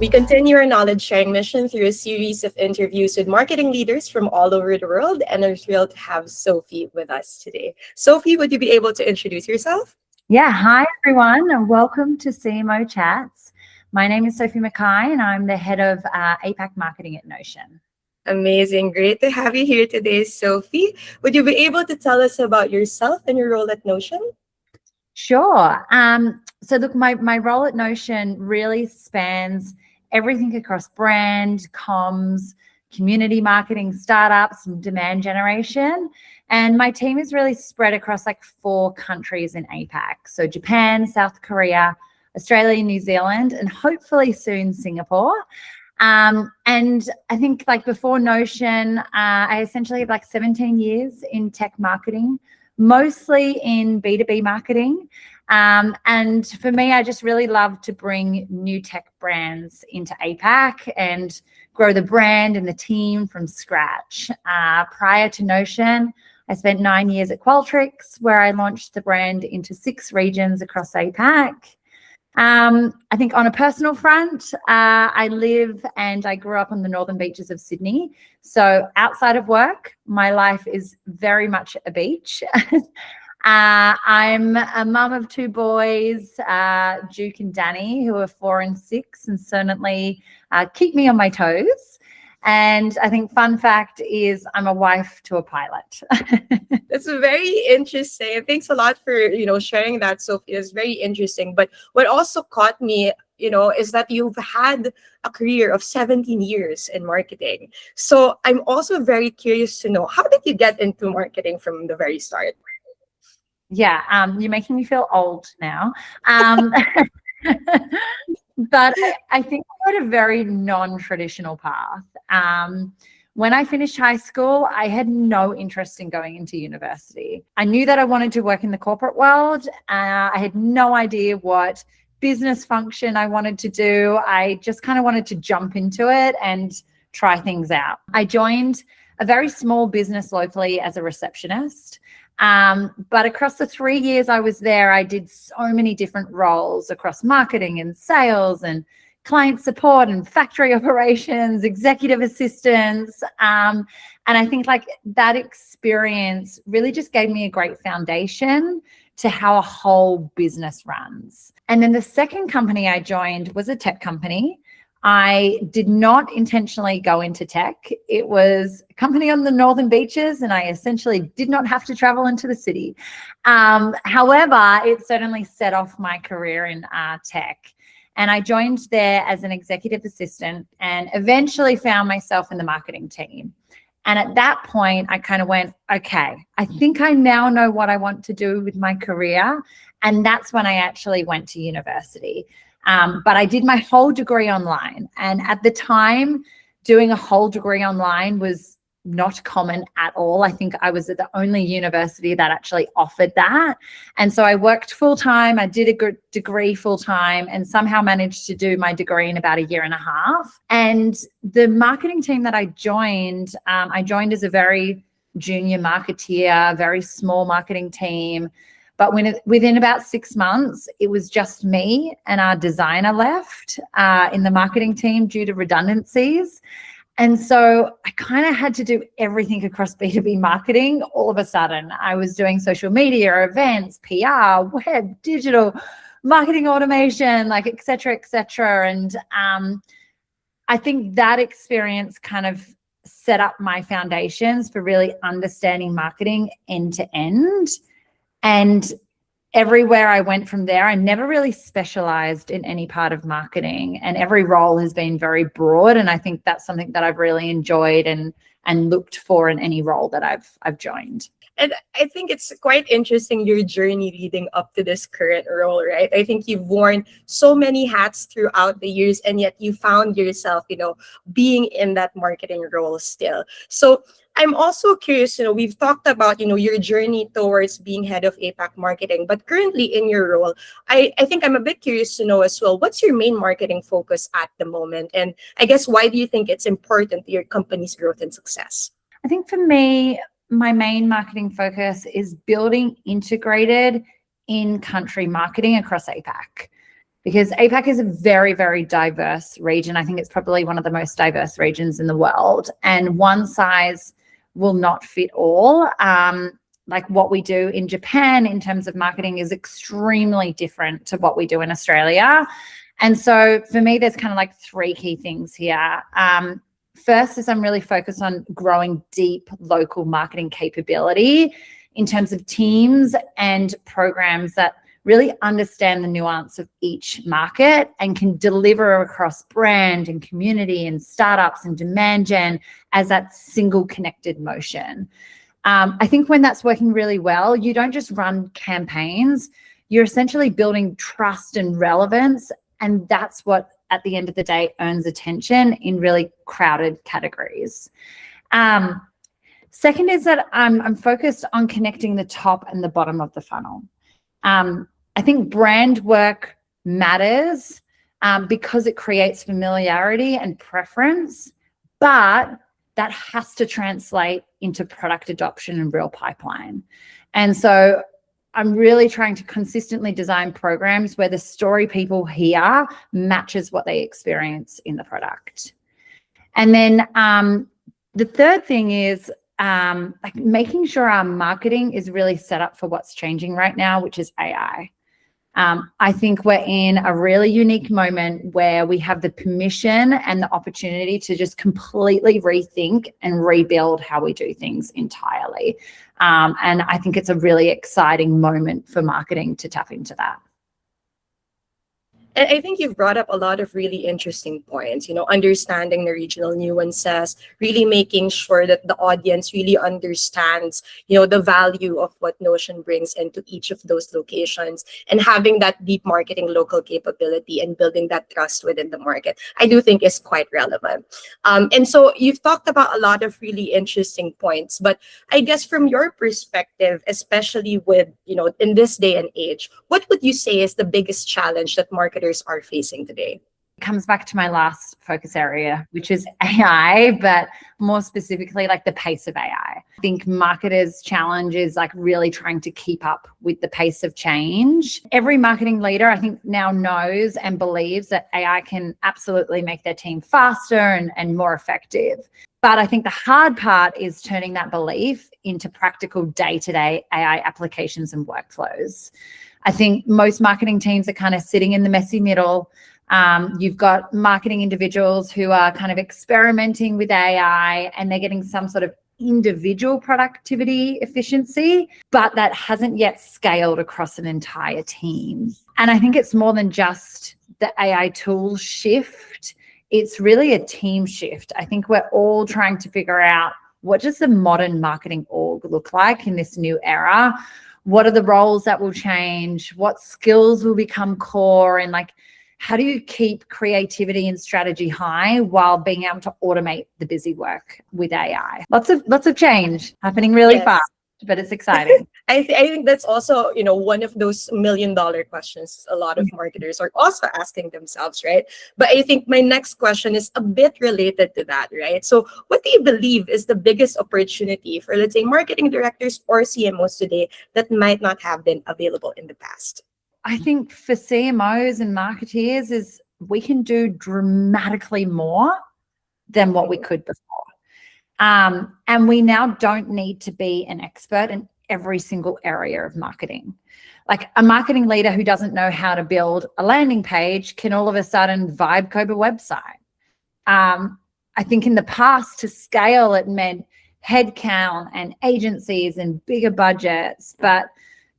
We continue our knowledge sharing mission through a series of interviews with marketing leaders from all over the world, and I'm thrilled to have Sophie with us today. Sophie, would you be able to introduce yourself? Yeah, hi everyone, and welcome to CMO Chats. My name is Sophie Mckay, and I'm the head of APAC marketing at Notion. Amazing. Great to have you here today, Sophie. Would you be able to tell us about yourself and your role at Notion? Sure. So look, my role at Notion really spans everything across brand, comms, community marketing, startups, and demand generation. And my team is really spread across like 4 countries in APAC. So Japan, South Korea, Australia, New Zealand, and hopefully soon Singapore. And I think like before Notion, I essentially have like 17 years in tech marketing, mostly in B2B marketing. And for me, I just really love to bring new tech brands into APAC and grow the brand and the team from scratch. Prior to Notion, I spent 9 years at Qualtrics, where I launched the brand into 6 regions across APAC. I think on a personal front, I live and I grew up on the northern beaches of Sydney. So outside of work, my life is very much a beach. I'm a mum of 2 boys, Duke and Danny, who are 4 and 6, and certainly keep me on my toes. And I think fun fact is I'm a wife to a pilot. That's very interesting. Thanks a lot for, sharing that, Sophie. It's very interesting. But what also caught me, is that you've had a career of 17 years in marketing. So I'm also very curious to know, how did you get into marketing from the very start? Yeah, you're making me feel old now. But I think I had a very non-traditional path. When I finished high school, I had no interest in going into university. I knew that I wanted to work in the corporate world. I had no idea what business function I wanted to do. I just kind of wanted to jump into it and try things out. I joined a very small business locally as a receptionist. But across the 3 years I was there, I did so many different roles across marketing and sales and client support and factory operations, executive assistants. And I think like that experience really just gave me a great foundation to how a whole business runs. And then the second company I joined was a tech company. I did not intentionally go into tech. It was a company on the northern beaches, and I essentially did not have to travel into the city. However, it certainly set off my career in tech. And I joined there as an executive assistant and eventually found myself in the marketing team. And at that point, I kind of went, okay, I think I now know what I want to do with my career. And that's when I actually went to university. But I did my whole degree online. And at the time, doing a whole degree online was not common at all. I think I was at the only university that actually offered that. And so I worked full time. I did a good degree full time and somehow managed to do my degree in about 1.5 years. And the marketing team that I joined as a very junior marketeer, very small marketing team. But within about 6 months, it was just me and our designer left in the marketing team due to redundancies. And so I kind of had to do everything across B2B marketing all of a sudden. I was doing social media, events, PR, web, digital, marketing automation, like et cetera, et cetera. And I think that experience kind of set up my foundations for really understanding marketing end to end. And everywhere I went from there, I never really specialized in any part of marketing, and every role has been very broad. And I think that's something that I've really enjoyed and looked for in any role that I've joined. And I think it's quite interesting, your journey leading up to this current role, right? I think you've worn so many hats throughout the years, and yet you found yourself, being in that marketing role still. So I'm also curious, we've talked about, your journey towards being head of APAC marketing, but currently in your role, I think I'm a bit curious to know as well, what's your main marketing focus at the moment? And I guess, why do you think it's important to your company's growth and success? I think for me, my main marketing focus is building integrated in-country marketing across APAC. because APAC is a very, very diverse region. I think it's probably one of the most diverse regions in the world, and one size will not fit all. Like what we do in Japan in terms of marketing is extremely different to what we do in Australia. And so for me, there's kind of like three key things here. First is I'm really focused on growing deep local marketing capability in terms of teams and programs that really understand the nuance of each market and can deliver across brand and community and startups and demand gen as that single connected motion. I think when that's working really well, you don't just run campaigns, you're essentially building trust and relevance, and that's what at the end of the day earns attention in really crowded categories. Second is that I'm focused on connecting the top and the bottom of the funnel. I think brand work matters because it creates familiarity and preference, but that has to translate into product adoption and real pipeline. And so I'm really trying to consistently design programs where the story people hear matches what they experience in the product. And then the third thing is like making sure our marketing is really set up for what's changing right now, which is AI. I think we're in a really unique moment where we have the permission and the opportunity to just completely rethink and rebuild how we do things entirely. And I think it's a really exciting moment for marketing to tap into that. And I think you've brought up a lot of really interesting points, understanding the regional nuances, really making sure that the audience really understands, the value of what Notion brings into each of those locations, and having that deep marketing local capability and building that trust within the market, I do think is quite relevant. And so you've talked about a lot of really interesting points, but I guess from your perspective, especially with, in this day and age, what would you say is the biggest challenge that marketers are facing today? It comes back to my last focus area, which is AI, but more specifically like the pace of AI. I think marketers' challenge is like really trying to keep up with the pace of change. Every marketing leader, I think, now knows and believes that AI can absolutely make their team faster and more effective. But I think the hard part is turning that belief into practical day-to-day AI applications and workflows. I think most marketing teams are kind of sitting in the messy middle. You've got marketing individuals who are kind of experimenting with AI and they're getting some sort of individual productivity efficiency, but that hasn't yet scaled across an entire team. And I think it's more than just the AI tools shift. It's really a team shift. I think we're all trying to figure out, what does the modern marketing org look like in this new era? What are the roles that will change? What skills will become core? And like, how do you keep creativity and strategy high while being able to automate the busy work with AI? Lots of change happening really fast, but it's exciting. I think that's also, one of those $1 million questions a lot of marketers are also asking themselves, right? But I think my next question is a bit related to that, right? So what do you believe is the biggest opportunity for, let's say, marketing directors or CMOs today that might not have been available in the past? I think for CMOs and marketeers is we can do dramatically more than what we could before. And we now don't need to be an expert in every single area of marketing. Like a marketing leader who doesn't know how to build a landing page can all of a sudden vibe code a website. I think in the past, to scale, it meant headcount and agencies and bigger budgets. But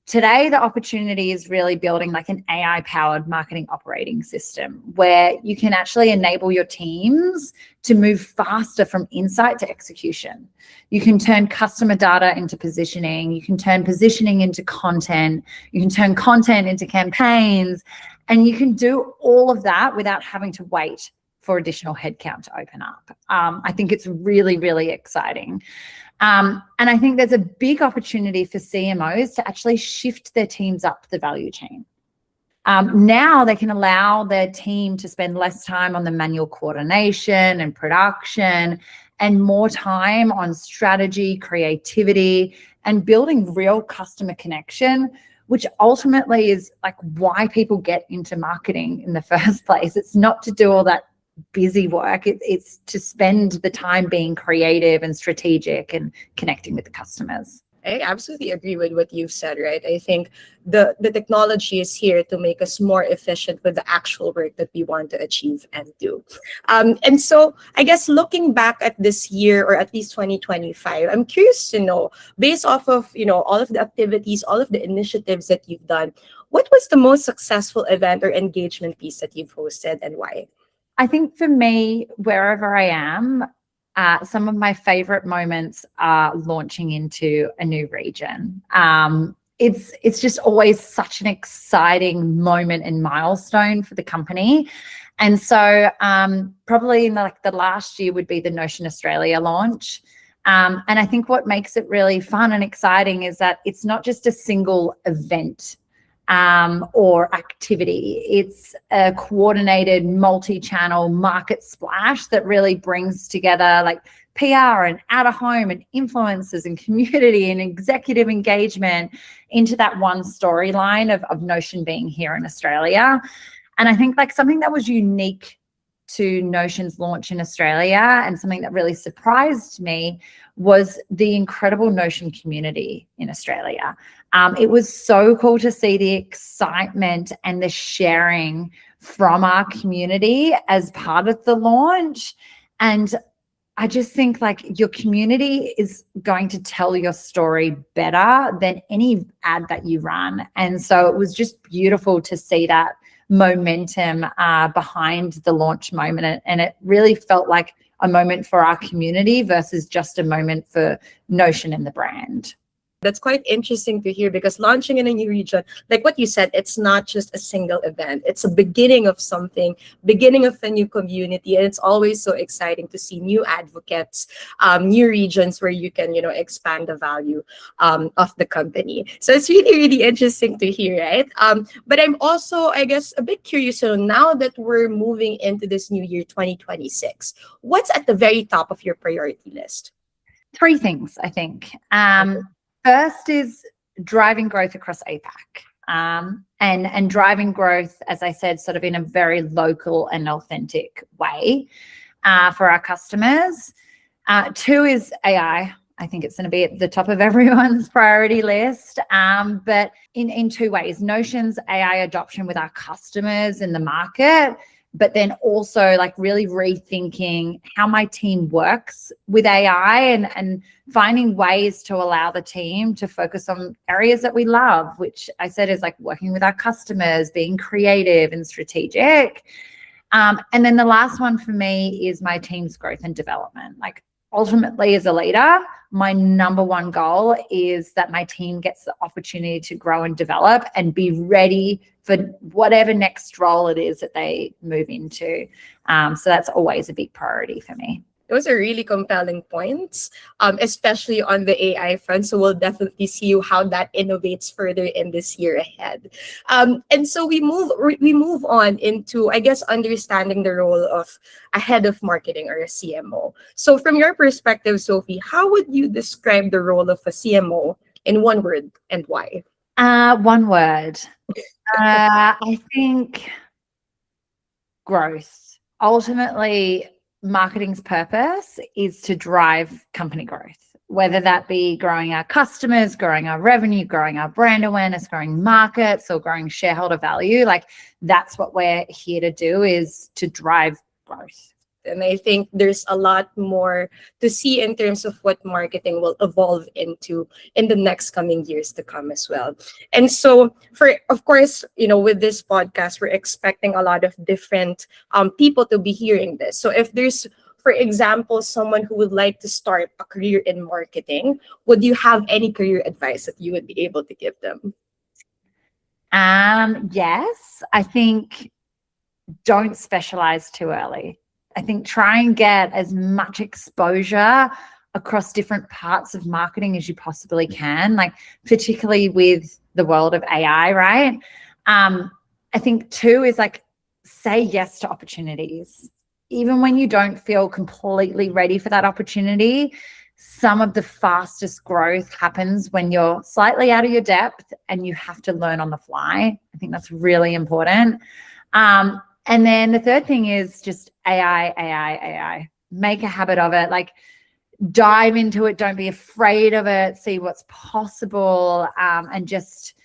today, the opportunity is really building like an AI-powered marketing operating system where you can actually enable your teams to move faster from insight to execution. You can turn customer data into positioning. You can turn positioning into content. You can turn content into campaigns. And you can do all of that without having to wait for additional headcount to open up. I think it's really, really exciting. And I think there's a big opportunity for CMOs to actually shift their teams up the value chain. Now they can allow their team to spend less time on the manual coordination and production and more time on strategy, creativity, and building real customer connection which ultimately is like why people get into marketing in the first place. It's not to do all that busy work. It's to spend the time being creative and strategic and connecting with the customers. I absolutely agree with what you've said, right? I think the technology is here to make us more efficient with the actual work that we want to achieve and do. And so I guess looking back at this year, or at least 2025, I'm curious to know, based off of, all of the activities, all of the initiatives that you've done, what was the most successful event or engagement piece that you've hosted, and why? I think for me, wherever I am, some of my favorite moments are launching into a new region. It's just always such an exciting moment and milestone for the company. And so probably in the last year would be the Notion Australia launch. And I think what makes it really fun and exciting is that it's not just a single event or activity. It's a coordinated multi-channel market splash that really brings together like PR and out of home and influencers and community and executive engagement into that one storyline of Notion being here in Australia. And I think like something that was unique to Notion's launch in Australia and something that really surprised me was the incredible Notion community in Australia. It was so cool to see the excitement and the sharing from our community as part of the launch. And I just think like your community is going to tell your story better than any ad that you run. And so it was just beautiful to see that momentum behind the launch moment. And it really felt like a moment for our community versus just a moment for Notion and the brand. That's quite interesting to hear, because launching in a new region, like what you said, it's not just a single event. It's a beginning of something, beginning of a new community. And it's always so exciting to see new advocates, new regions where you can, expand the value of the company. So it's really, really interesting to hear, right? But I'm also, I guess, a bit curious. So now that we're moving into this new year, 2026, what's at the very top of your priority list? 3 things, I think. First is driving growth across APAC, and driving growth, as I said, sort of in a very local and authentic way for our customers. 2 is AI. I think it's going to be at the top of everyone's priority list, but in 2 ways. Notion's AI adoption with our customers in the market, but then also like really rethinking how my team works with AI and finding ways to allow the team to focus on areas that we love, which I said is like working with our customers, being creative and strategic. And then the last one for me is my team's growth and development. Like ultimately as a leader, my number one goal is that my team gets the opportunity to grow and develop and be ready for whatever next role it is that they move into. So that's always a big priority for me. Those are really compelling points, especially on the AI front. So we'll definitely see how that innovates further in this year ahead. And so we move on into, I guess, understanding the role of a head of marketing or a CMO. So from your perspective, Sophie, how would you describe the role of a CMO in one word, and why? One word. I think growth. Ultimately, marketing's purpose is to drive company growth, whether that be growing our customers, growing our revenue, growing our brand awareness, growing markets, or growing shareholder value. Like that's what we're here to do, is to drive growth. And I think there's a lot more to see in terms of what marketing will evolve into in the next coming years to come as well. And so of course, with this podcast, we're expecting a lot of different people to be hearing this. So if there's, for example, someone who would like to start a career in marketing, would you have any career advice that you would be able to give them? Yes, I think don't specialize too early. I think try and get as much exposure across different parts of marketing as you possibly can, like particularly with the world of AI, right? I think 2 is like say yes to opportunities. Even when you don't feel completely ready for that opportunity, some of the fastest growth happens when you're slightly out of your depth and you have to learn on the fly. I think that's really important. And then the third thing is just AI. Make a habit of it. Like, dive into it. Don't be afraid of it. See what's possible, and just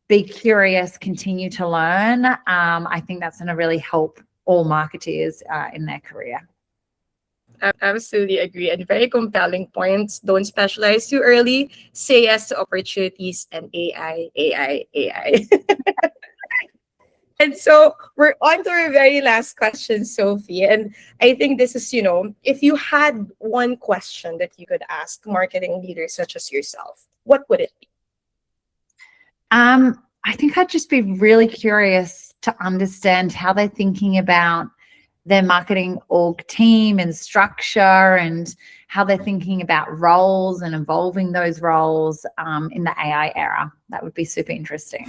be curious. Continue to learn. I think that's going to really help all marketeers in their career. I absolutely agree. And very compelling points. Don't specialize too early. Say yes to opportunities and AI. And so we're on to our very last question, Sophie. And I think this is, if you had one question that you could ask marketing leaders such as yourself, what would it be? I think I'd just be really curious to understand how they're thinking about their marketing org team and structure, and how they're thinking about roles and evolving those roles in the AI era. That would be super interesting.